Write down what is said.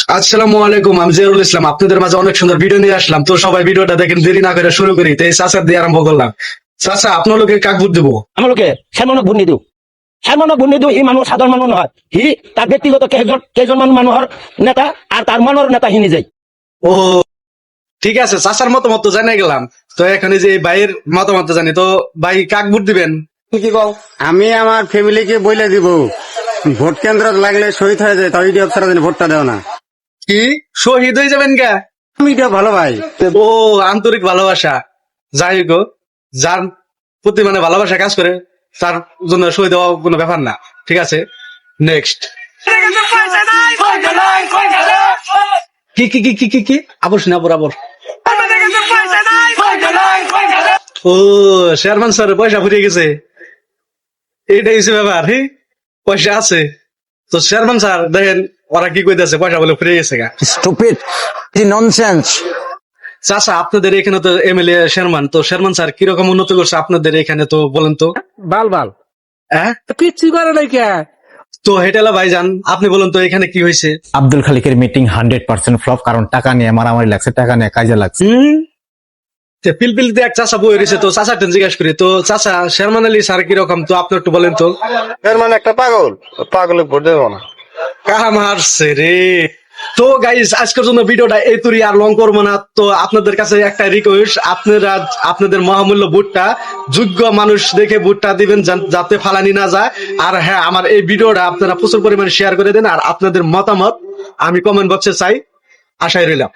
আসসালামু আলাইকুম, আমি জিয়ারুল ইসলাম আপনাদের মাঝে অনেক সুন্দর ভিডিও নিয়ে আসলাম। তো সবাই ভিডিওটা দেখেন, দেরি না করে শুরু করি। তো এই চাচার দিয়ে আরম্ভ করলাম। চাচা, আপনার লোকে কাক ভোট দেবো? আমার লোকে সামান্য ভূমি দিও, সামান্য ভূমি দিও। এই মানুষ সাধারণ মানুষ নয়, হি তার ব্যক্তিগত কেজন মানুহর নেতা, আর তার মনের নেতা হি নিজেই। ও ঠিক আছে, চাচার মতামত তো জানিয়ে গেলাম। তো এখন এই যে এই ভাইয়ের মতামত জানি, তো ভাই কাক ভোট দিবেন? কি কও? আমি আমার ফ্যামিলিকে বলে দিব, ভোট কেন্দ্র লাগলে শহীদ হয়ে যায়, তাও ইডি অফিসার ভোটটা দেও না। কি শহীদ হয়ে যাবেন গা? আমি এটা ভালো ভাই। ও আন্তরিক ভালোবাসা। যাই হোক, যার প্রতি মানে ভালোবাসা কাজ করে তার জন্য শহীদ হওয়া কোনো ব্যাপার না। ঠিক আছে, নেক্সট। কি কি কি কি কি কি আবর শুনে আবর। ও শেরমান স্যার পয়সা ফুরিয়ে গেছে, এইটাই হচ্ছে ব্যাপার। পয়সা আছে তো শেরমান স্যার দেখেন ওরা কি কইতেছে, পয়সা বলে ফুরিয়ে গেছে গা। Stupid, nonsense. চাচা, আপনাদের এখানে তো এমএলএ শেরমান, তো শেরমান স্যার কিরকম উন্নতি করছে আপনাদের এখানে, তো বলেন তো। বাল বাল হ্যাঁ, কিচ্ছু করে নাই কে? তো হেটেলা ভাইজান আপনি বলুন তো এখানে কি হয়েছে? আব্দুল খালিকের মিটিং 100% ফ্লপ, কারণ টাকা নিয়ে মারামারি লাগছে, টাকা নিয়ে কাজে লাগছে। পিলপিলিতে এক চাচা বই রয়েছে, তো চাচা জিজ্ঞাসা করি, তো চাচা শেরমান আলী স্যার কিরকম, তো আপনি একটু বলেন তো। এর মানে একটা পাগল, পাগলে ভোট দেবো না। কাহা মারছে রে। তো গাইস, আজকের জন্য ভিডিওটা এই তুরি আর লং করবো না। তো আপনাদের কাছে একটা রিকোয়েস্ট, আপনারা আপনাদের মহামূল্য ভোটটা যোগ্য মানুষ দেখে ভোটটা দিবেন, যাতে ফালানি না যায়। আর হ্যাঁ, আমার এই ভিডিওটা আপনারা প্রচুর পরিমাণে শেয়ার করে দেন, আর আপনাদের মতামত আমি কমেন্ট বক্সে চাই। আশায় রইলাম।